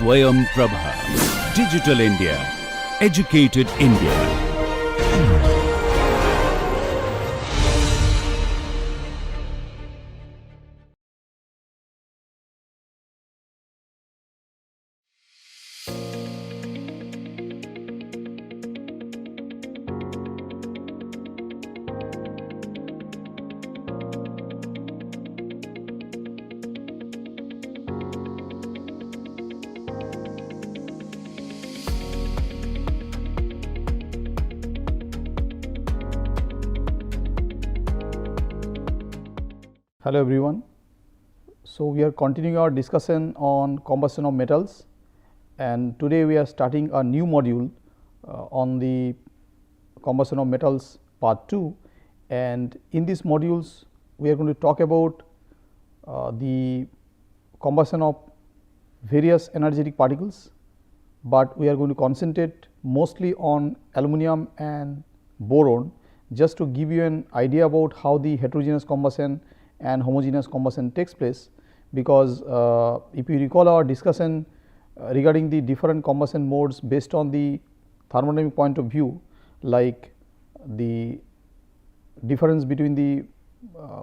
SwayamPrabha. Digital India. Educated India. Hello everyone. So, we are continuing our discussion on combustion of metals, and today we are starting a new module on the combustion of metals part 2, and in these modules we are going to talk about the combustion of various energetic particles, but we are going to concentrate mostly on aluminum and boron, just to give you an idea about how the heterogeneous combustion and homogeneous combustion takes place, because if you recall our discussion regarding the different combustion modes based on the thermodynamic point of view, like the difference between the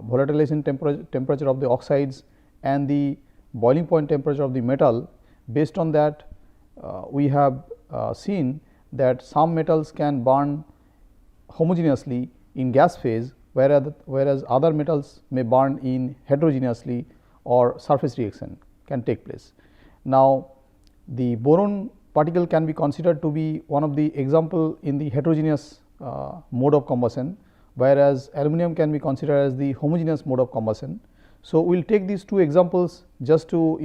volatilization temperature of the oxides and the boiling point temperature of the metal. Based on that, we have seen that some metals can burn homogeneously in gas phase, whereas other metals may burn in heterogeneously, or surface reaction can take place. Now, the boron particle can be considered to be one of the example in the heterogeneous mode of combustion, whereas aluminum can be considered as the homogeneous mode of combustion. So, we will take these two examples just to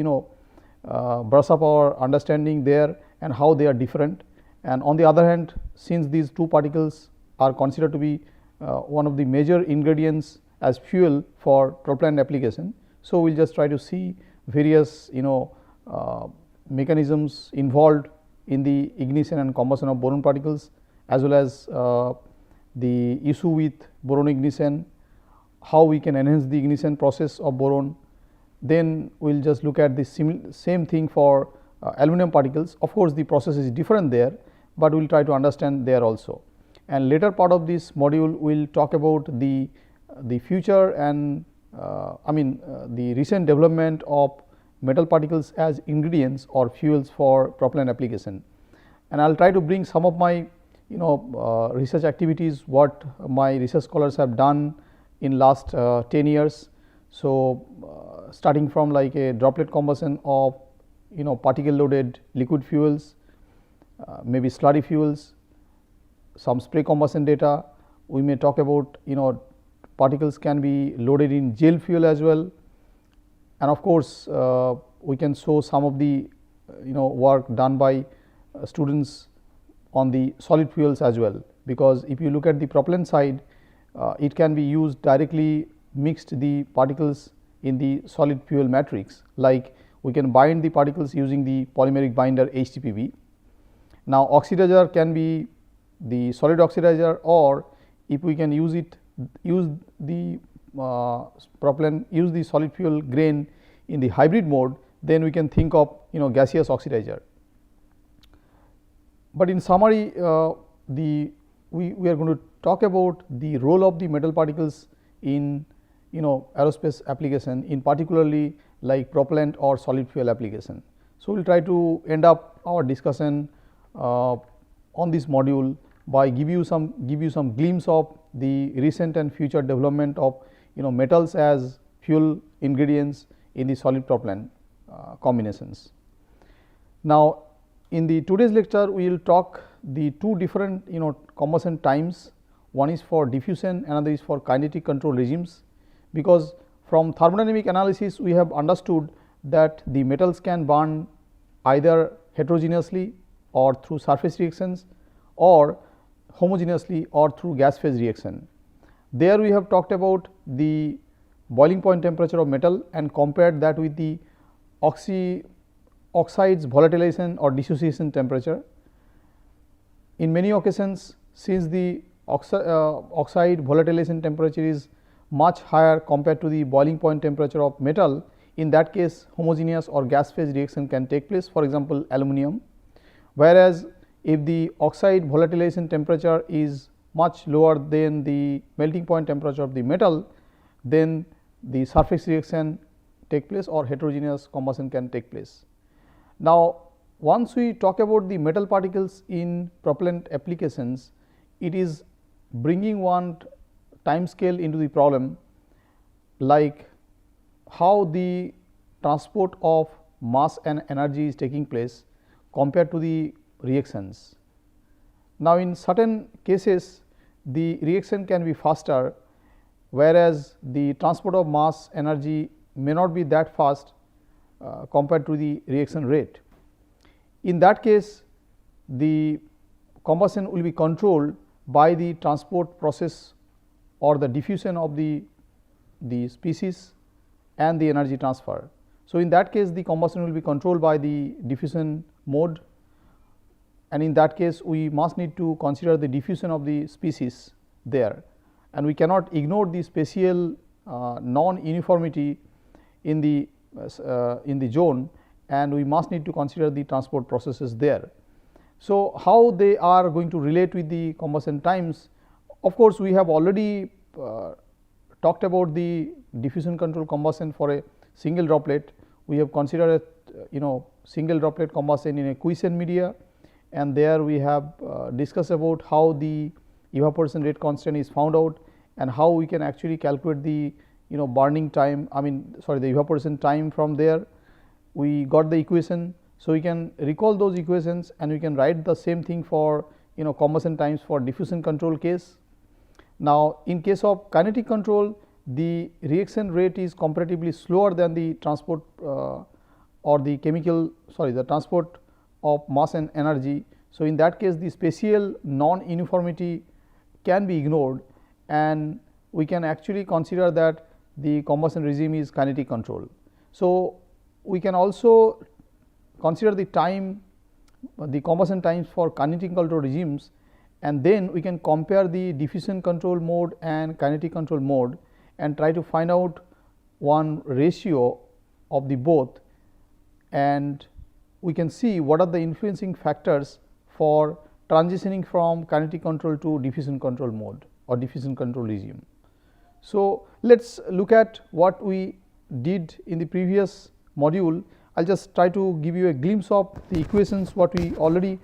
brush up our understanding there and how they are different. And on the other hand, since these two particles are considered to be one of the major ingredients as fuel for propellant application. So, we will just try to see various mechanisms involved in the ignition and combustion of boron particles, as well as the issue with boron ignition, how we can enhance the ignition process of boron. Then we will just look at the same thing for aluminum particles. Of course, the process is different there, but we will try to understand there also. And later part of this module we will talk about the future and the recent development of metal particles as ingredients or fuels for propellant application. And I will try to bring some of my research activities, what my research scholars have done in last 10 years. So, starting from like a droplet combustion of particle loaded liquid fuels, maybe slurry fuels, some spray combustion data. We may talk about particles can be loaded in gel fuel as well, and of course, we can show some of the work done by students on the solid fuels as well, because if you look at the propellant side, it can be used directly mixed the particles in the solid fuel matrix, like we can bind the particles using the polymeric binder HTPB. Now, oxidizer can be the solid oxidizer, or if we can use the propellant, use the solid fuel grain in the hybrid mode, then we can think of gaseous oxidizer. But in summary, we are going to talk about the role of the metal particles in aerospace application, in particularly like propellant or solid fuel application. So, we will try to end up our discussion on this module by give you some glimpse of the recent and future development of metals as fuel ingredients in the solid propellant combinations. Now, in the today's lecture we will talk the two different combustion times. One is for diffusion, another is for kinetic control regimes, because from thermodynamic analysis we have understood that the metals can burn either heterogeneously or through surface reactions, or homogeneously or through gas phase reaction. There we have talked about the boiling point temperature of metal and compared that with the oxides volatilization or dissociation temperature. In many occasions, since the oxide volatilization temperature is much higher compared to the boiling point temperature of metal, In that case, homogeneous or gas phase reaction can take place, for example, aluminum. Whereas, if the oxide volatilization temperature is much lower than the melting point temperature of the metal, then the surface reaction take place or heterogeneous combustion can take place. Now, once we talk about the metal particles in propellant applications, it is bringing one time scale into the problem, like how the transport of mass and energy is taking place compared to the reactions. Now, in certain cases the reaction can be faster, whereas the transport of mass energy may not be that fast compared to the reaction rate. In that case, the combustion will be controlled by the transport process or the diffusion of the species and the energy transfer. So, in that case the combustion will be controlled by the diffusion mode, and in that case we must need to consider the diffusion of the species there, and we cannot ignore the spatial non-uniformity in the zone, and we must need to consider the transport processes there. So, how they are going to relate with the combustion times? Of course, we have already talked about the diffusion control combustion for a single droplet. We have considered single droplet combustion in a quiescent media, and there we have discussed about how the evaporation rate constant is found out and how we can actually calculate the burning time, the evaporation time. From there we got the equation. So, we can recall those equations and we can write the same thing for combustion times for diffusion control case. Now, in case of kinetic control, the reaction rate is comparatively slower than the transport or the the transport of mass and energy. So, in that case the spatial non-uniformity can be ignored, and we can actually consider that the combustion regime is kinetic control. So, we can also consider the combustion times for kinetic control regimes, and then we can compare the diffusion control mode and kinetic control mode and try to find out one ratio of the both, and we can see what are the influencing factors for transitioning from kinetic control to diffusion control mode or diffusion control regime. So, let us look at what we did in the previous module. I will just try to give you a glimpse of the equations what we already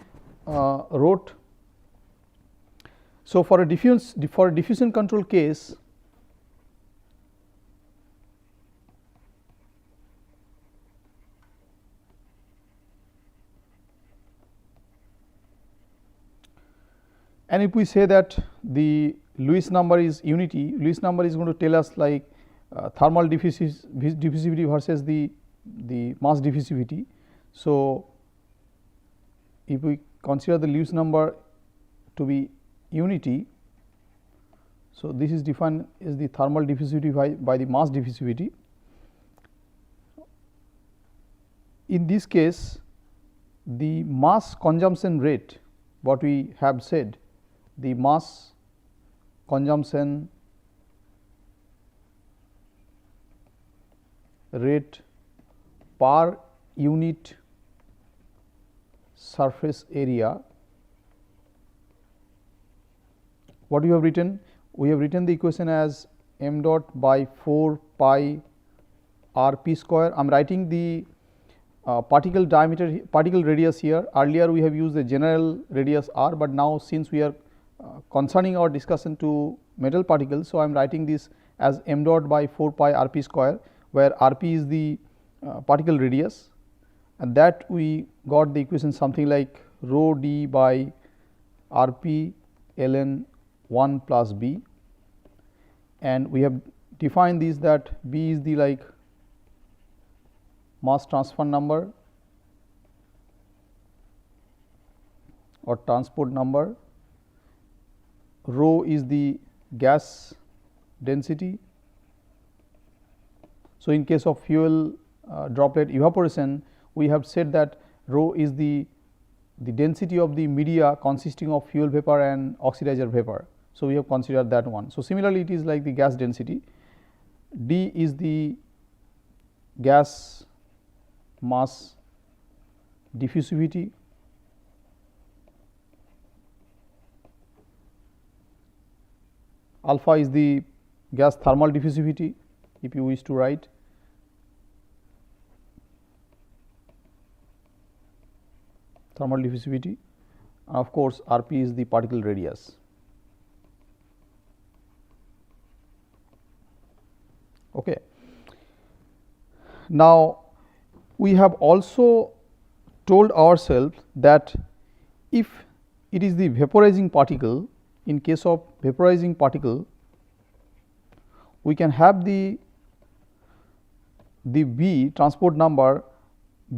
wrote. So, for a diffusion control case, and if we say that the Lewis number is unity, Lewis number is going to tell us like thermal diffusivity versus the mass diffusivity. So, if we consider the Lewis number to be unity, so this is defined as the thermal diffusivity by the mass diffusivity. In this case, the mass consumption rate, what we have said, the mass consumption rate per unit surface area. What we have written? We have written the equation as m dot by 4 pi r p square. I am writing the particle diameter, particle radius here. Earlier we have used the general radius r, but now since we are concerning our discussion to metal particles, so I am writing this as m dot by 4 pi r p square, where r p is the particle radius, and that we got the equation something like rho d by r p ln 1 plus b, and we have defined this that b is the like mass transfer number or transport number, rho is the gas density. So, in case of fuel droplet evaporation, we have said that rho is the density of the media consisting of fuel vapor and oxidizer vapor. So, we have considered that one. So, similarly, it is like the gas density. D is the gas mass diffusivity, alpha is the gas thermal diffusivity if you wish to write, thermal diffusivity, and of course, Rp is the particle radius. Okay. Now, we have also told ourselves that if it is the vaporizing particle, in case of vaporizing particle, we can have the B transport number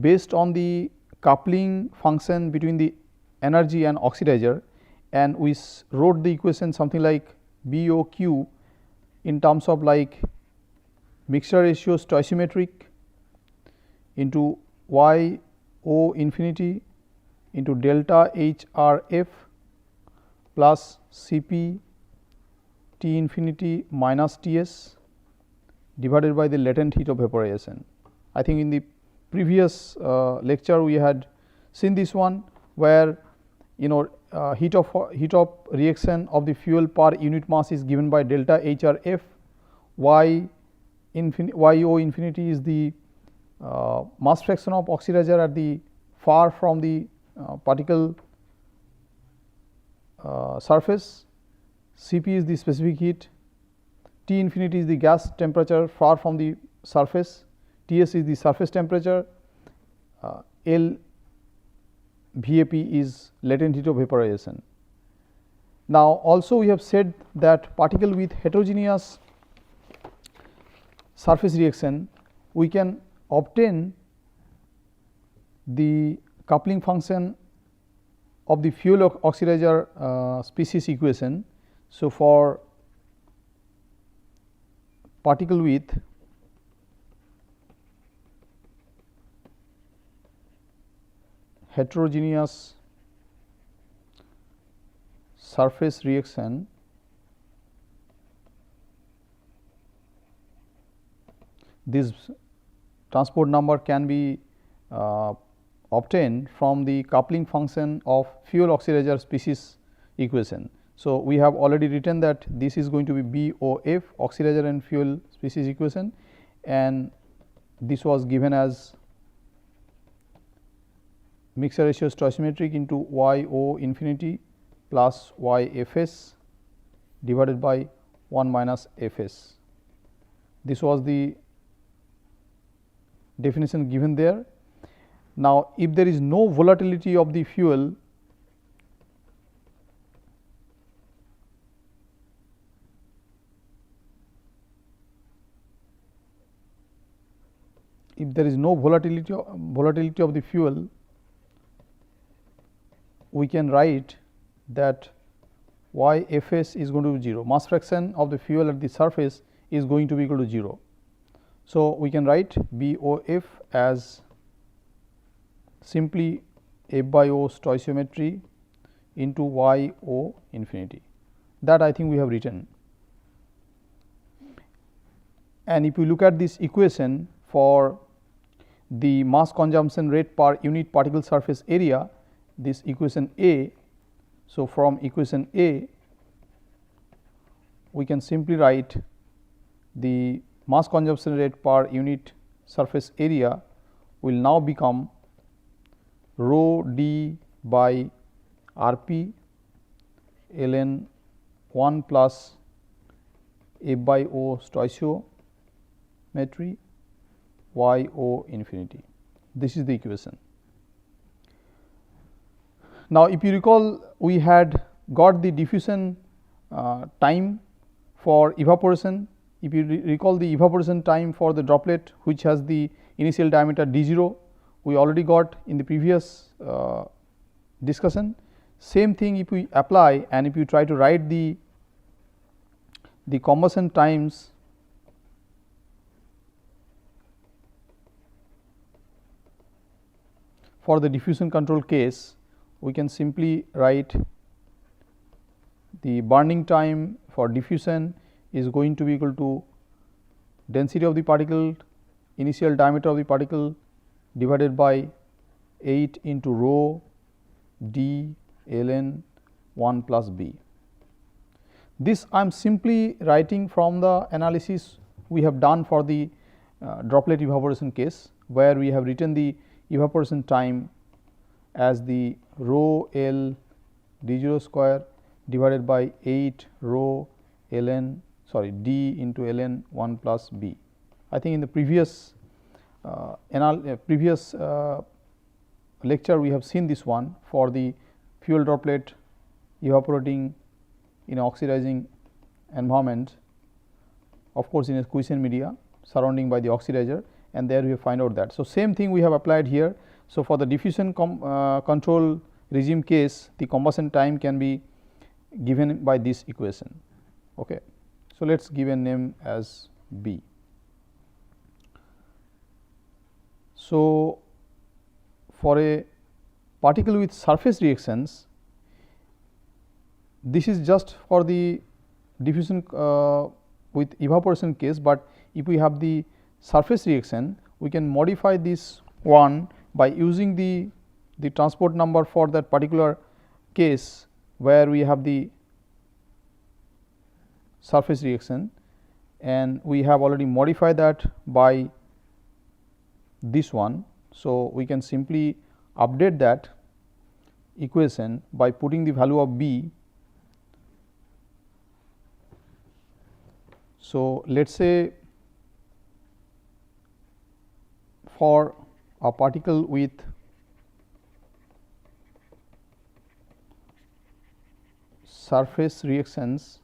based on the coupling function between the energy and oxidizer, and we wrote the equation something like BOQ in terms of like mixture ratio stoichiometric into Y O infinity into delta HRF plus Cp T infinity minus Ts divided by the latent heat of vaporization. I think in the previous lecture we had seen this one, where heat of reaction of the fuel per unit mass is given by delta HRF, Y O infinity is the mass fraction of oxidizer at the far from the particle surface, Cp is the specific heat, T infinity is the gas temperature far from the surface, Ts is the surface temperature, L VAP is latent heat of vaporization. Now, also we have said that particle with heterogeneous surface reaction, we can obtain the coupling function of the fuel oxidizer species equation. So, for particle with heterogeneous surface reaction, this transport number can be obtained from the coupling function of fuel oxidizer species equation. So, we have already written that this is going to be BOF oxidizer and fuel species equation, and this was given as mixture ratio stoichiometric into Y O infinity plus Y Fs divided by 1 minus Fs. This was the definition given there. Now, if there is no volatility of the fuel, volatility of the fuel, we can write that Y Fs is going to be 0, mass fraction of the fuel at the surface is going to be equal to 0. So, we can write BOF as simply F by O stoichiometry into Y O infinity, that I think we have written. And if you look at this equation for the mass consumption rate per unit particle surface area, this equation A. So, from equation A we can simply write the mass consumption rate per unit surface area will now become rho d by Rp ln 1 plus F by O stoichiometry Y O infinity. This is the equation. Now, if you recall, we had got the diffusion time for evaporation. If you recall the evaporation time for the droplet which has the initial diameter d0, we already got in the previous discussion. Same thing if we apply, and if you try to write the combustion times for the diffusion control case, we can simply write the burning time for diffusion is going to be equal to density of the particle initial diameter of the particle divided by 8 into rho d ln 1 plus b. This I am simply writing from the analysis we have done for the droplet evaporation case, where we have written the evaporation time as the rho L d0 square divided by 8 rho ln d into ln 1 plus b. I think in the previous lecture we have seen this one for the fuel droplet evaporating in oxidizing environment, of course in a quiescent media surrounding by the oxidizer, and there we find out that. So, same thing we have applied here. So, for the diffusion control regime case, the combustion time can be given by this equation. Okay. So, let us give a name as B. So, for a particle with surface reactions, this is just for the diffusion with evaporation case, but if we have the surface reaction, we can modify this one by using the transport number for that particular case where we have the surface reaction, and we have already modified that by this one. So, we can simply update that equation by putting the value of B. So, let us say for a particle with surface reactions,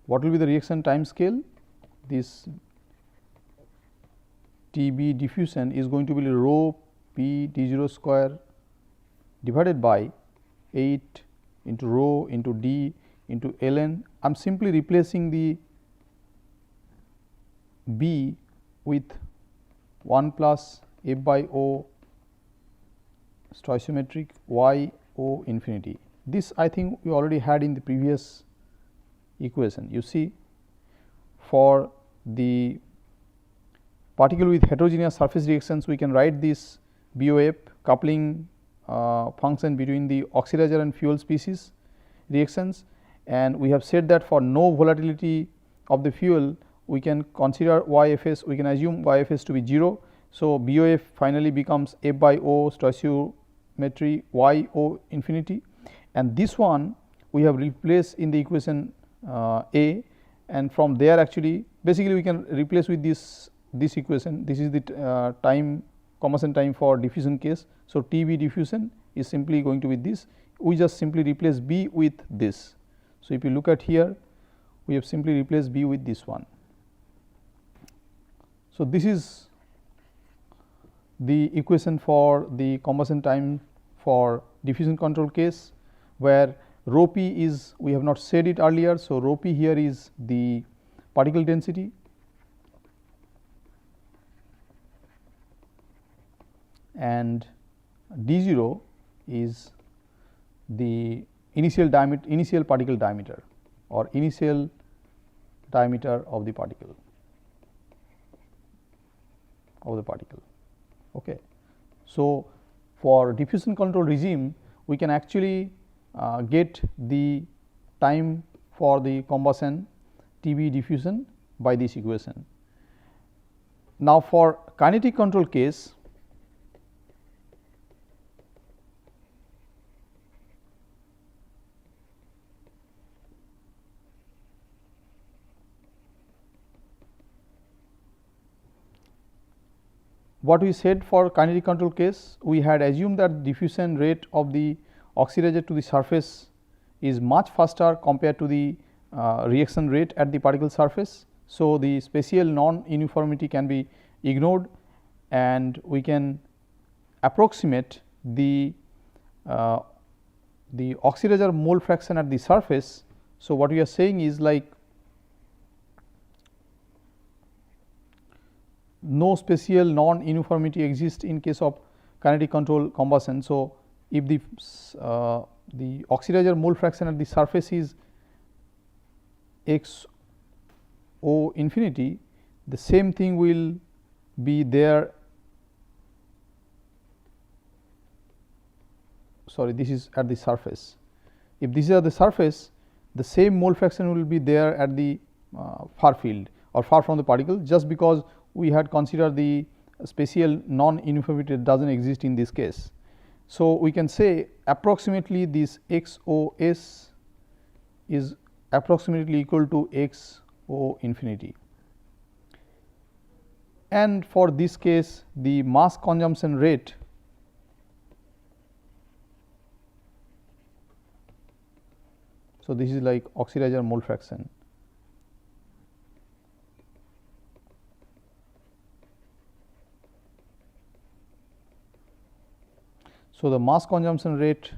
what will be the reaction time scale? This T B diffusion is going to be rho P d0 square divided by 8 into rho into d into ln. I am simply replacing the B with 1 plus f by O stoichiometric y O infinity. This I think we already had in the previous equation. You see, for the particle with heterogeneous surface reactions, we can write this BOF coupling function between the oxidizer and fuel species reactions, and we have said that for no volatility of the fuel we can consider YFS, we can assume YFS to be 0. So, BOF finally becomes f by O stoichiometry y O infinity, and this one we have replaced in the equation A, and from there actually basically we can replace with this equation. This is the time combustion time for diffusion case. So, T B diffusion is simply going to be this, we just simply replace B with this. So, if you look at here, we have simply replaced B with this one. So, this is the equation for the combustion time for diffusion control case, where rho p is, we have not said it earlier. So, rho p here is the particle density, and d0 is the initial particle diameter or initial diameter of the particle Okay. So, for diffusion control regime we can actually get the time for the combustion T B diffusion by this equation. Now, for kinetic control case, what we said for kinetic control case, we had assumed that diffusion rate of the oxidizer to the surface is much faster compared to the reaction rate at the particle surface. So, the spatial non uniformity can be ignored, and we can approximate the oxidizer mole fraction at the surface. So, what we are saying is like no spatial non uniformity exists in case of kinetic control combustion. So, if the oxidizer mole fraction at the surface is x O infinity, the same thing will be there. Sorry, this is at the surface. If this is at the surface, the same mole fraction will be there at the far field or far from the particle, just because we had considered the spatial non-uniformity does not exist in this case. So, we can say approximately this x O s is approximately equal to x O infinity, and for this case the mass consumption rate so this is like oxidizer mole fraction. So, the mass consumption rate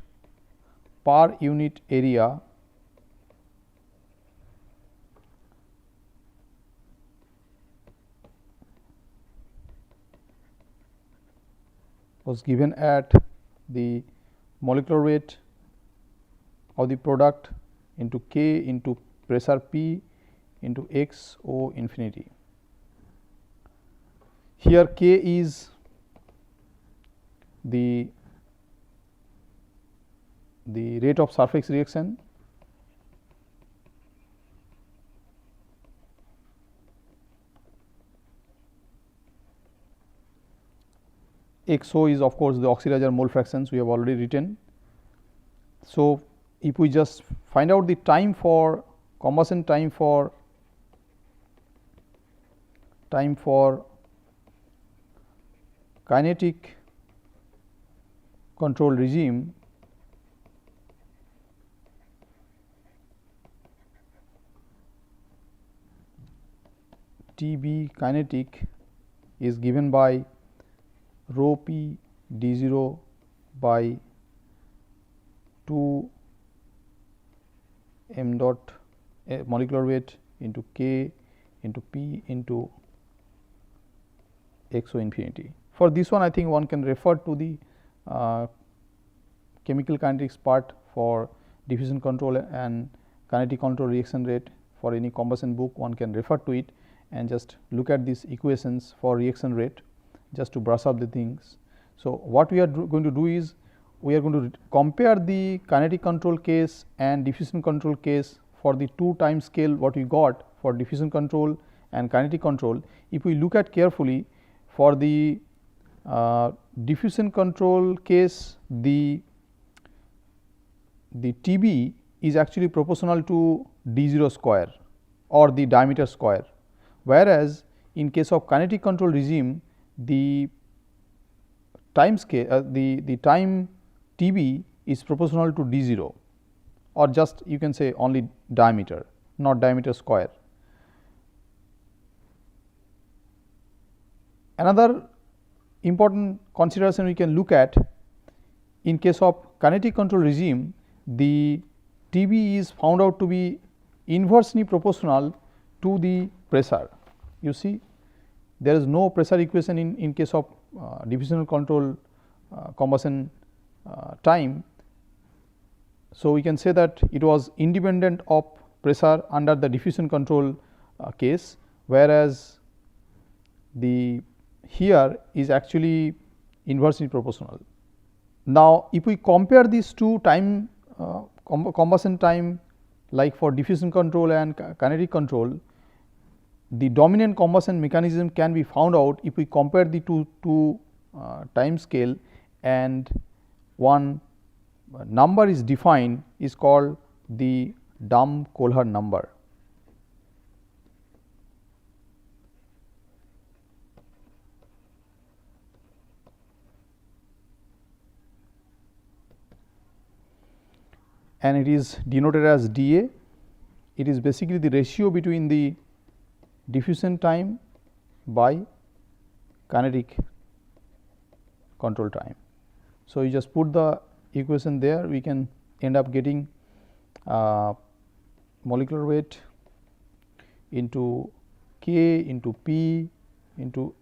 per unit area was given at the molecular weight of the product into K into pressure P into x O infinity. Here K is the rate of surface reaction, x O is of course the oxidizer mole fractions we have already written. So, if we just find out the time for combustion time for kinetic control regime, Tb kinetic is given by rho p d0 by 2 m dot molecular weight into K into P into x O infinity. For this one, I think one can refer to the chemical kinetics part for diffusion control and kinetic control reaction rate. For any combustion book, one can refer to it and just look at these equations for reaction rate, just to brush up the things. So, what we are going to do is we are going to compare the kinetic control case and diffusion control case for the two time scale what we got for diffusion control and kinetic control. If we look at carefully for the diffusion control case, the Tb is actually proportional to d0 square or the diameter square, whereas in case of kinetic control regime the time scale the time Tb is proportional to d0, or just you can say only diameter, not diameter square. Another important consideration we can look at, in case of kinetic control regime, the Tb is found out to be inversely proportional to the pressure. You see, there is no pressure equation in case of diffusion control combustion time. So, we can say that it was independent of pressure under the diffusion control case, whereas the here is actually inversely proportional. Now, if we compare these two time combustion time, like for diffusion control and kinetic control, the dominant combustion mechanism can be found out if we compare the two time scale, and one number is defined is called the Dahm-Kohlhaar number. And it is denoted as dA. It is basically the ratio between the diffusion time by kinetic control time. So, you just put the equation there, we can end up getting molecular weight into K into P into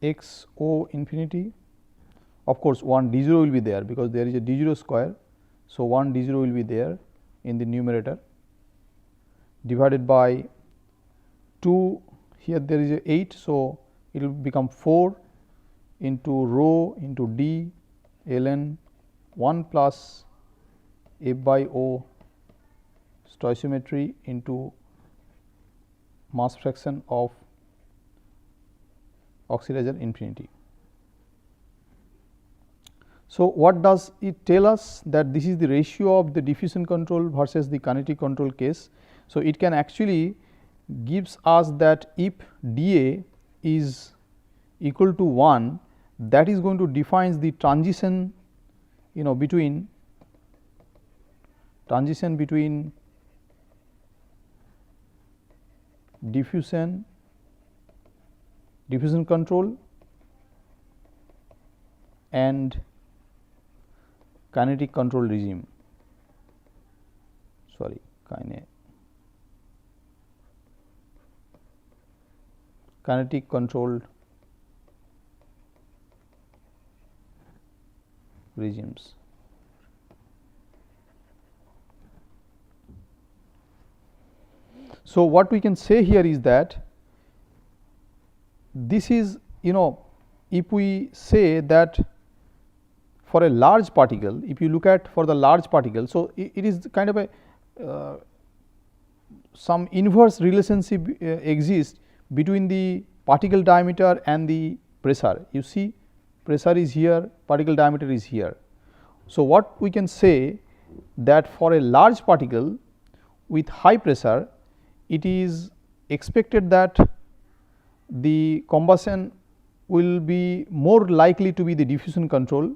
x O infinity. Of course, one d0 will be there because there is a d0 square. So, one d0 will be there in the numerator divided by 2, here there is a 8. So, it will become 4 into rho into d ln 1 plus F by O stoichiometry into mass fraction of oxidizer infinity. So, what does it tell us? That this is the ratio of the diffusion control versus the kinetic control case. So, it can actually gives us that if dA is equal to 1, that is going to define the transition between diffusion control and kinetic control regime, kinetic controlled regimes. So, what we can say here is that this is if we say that for a large particle, if you look at for the large particle. So, it is kind of a some inverse relationship exists between the particle diameter and the pressure. You see pressure is here, particle diameter is here. So, what we can say that for a large particle with high pressure, it is expected that the combustion will be more likely to be the diffusion control,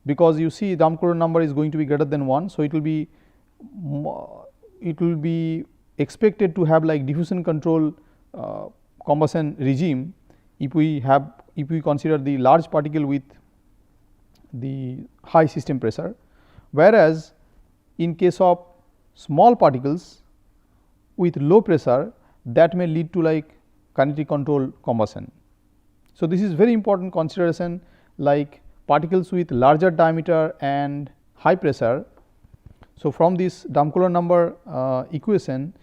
because you see Damkolor number is going to be greater than 1. So, it will be expected to have like diffusion control combustion regime if we consider the large particle with the high system pressure, whereas in case of small particles with low pressure, that may lead to like kinetic control combustion. So, this is very important consideration, like particles with larger diameter and high pressure. So, from this Damkolor number equation,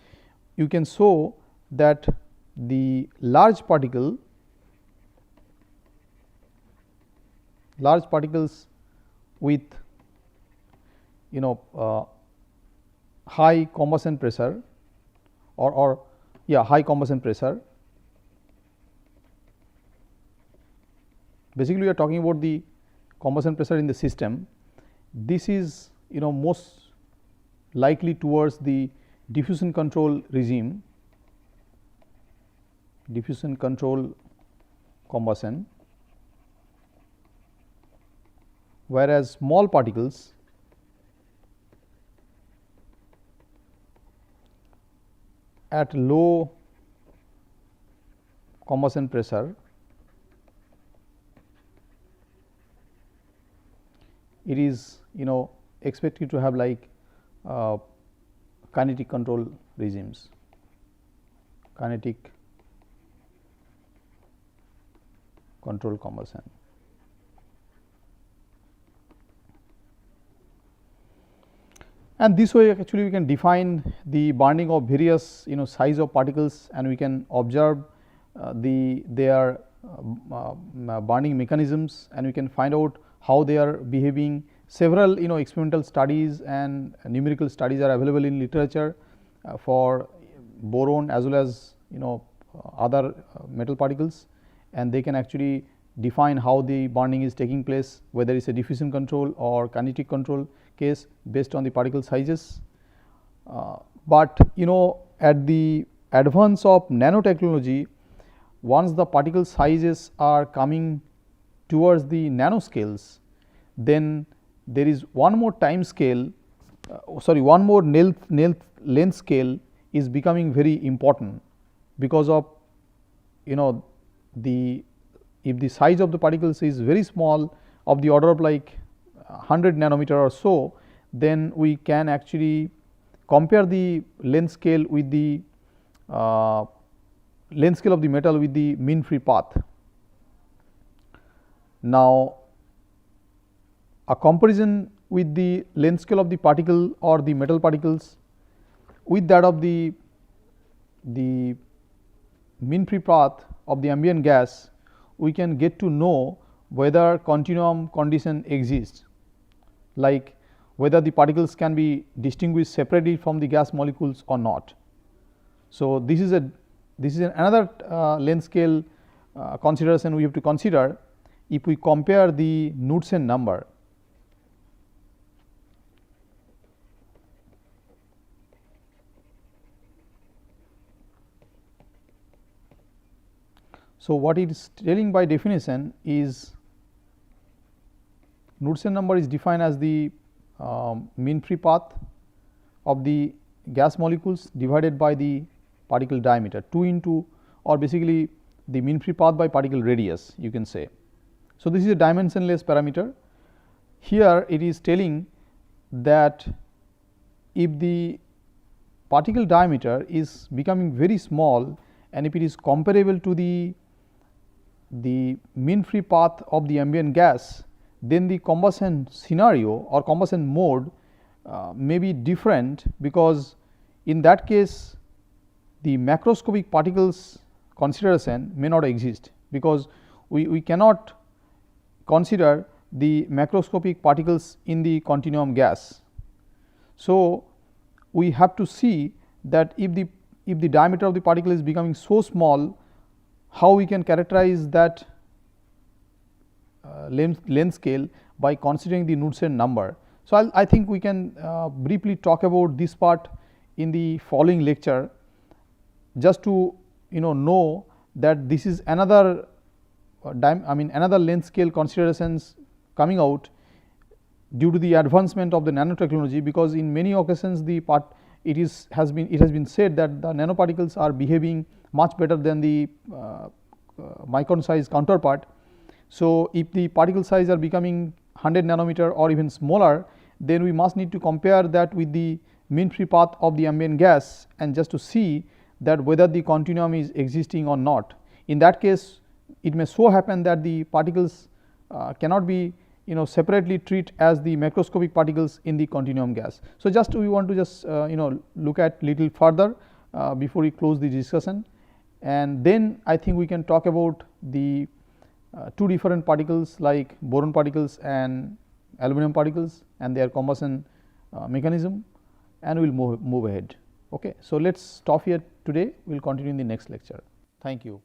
you can show that the large particles with high combustion pressure high combustion pressure, basically we are talking about the combustion pressure in the system. This is most likely towards the diffusion control regime, diffusion control combustion, whereas small particles at low combustion pressure, it is expected to have like kinetic control regimes, kinetic control combustion. And this way actually we can define the burning of various size of particles, and we can observe their burning mechanisms, and we can find out how they are behaving. Several experimental studies and numerical studies are available in literature for boron as well as other metal particles, and they can actually define how the burning is taking place, whether it is a diffusion control or kinetic control case based on the particle sizes. But at the advance of nanotechnology, once the particle sizes are coming towards the nanoscales, then there is one more time scale, one more length scale is becoming very important, because of if the size of the particles is very small, of the order of like 100 nanometer or so, then we can actually compare the length scale with the length scale of the metal with the mean free path. Now, a comparison with the length scale of the particle or the metal particles with that of the mean free path of the ambient gas, we can get to know whether continuum condition exists, like whether the particles can be distinguished separately from the gas molecules or not. So, this is another length scale consideration we have to consider if we compare the Knudsen number. So, what it is telling by definition is Knudsen number is defined as the mean free path of the gas molecules divided by the particle diameter 2 into, or basically the mean free path by particle radius, you can say. So, this is a dimensionless parameter. Here it is telling that if the particle diameter is becoming very small and if it is comparable to the mean free path of the ambient gas, then the combustion scenario or combustion mode may be different, because in that case the macroscopic particles consideration may not exist, because we cannot consider the macroscopic particles in the continuum gas. So, we have to see that if the diameter of the particle is becoming so small, how we can characterize that length scale by considering the Knudsen number. So, I think we can briefly talk about this part in the following lecture, just to know that this is another another length scale considerations coming out due to the advancement of the nanotechnology, because in many occasions it has been said that the nanoparticles are behaving much better than the micron size counterpart. So, if the particle size are becoming 100 nanometer or even smaller, then we must need to compare that with the mean free path of the ambient gas, and just to see that whether the continuum is existing or not. In that case, it may so happen that the particles cannot be separately treat as the macroscopic particles in the continuum gas. So, just we want to just look at little further before we close the discussion, and then I think we can talk about the two different particles like boron particles and aluminum particles and their combustion mechanism, and we will move ahead. Okay. So, let us stop here today, we will continue in the next lecture. Thank you.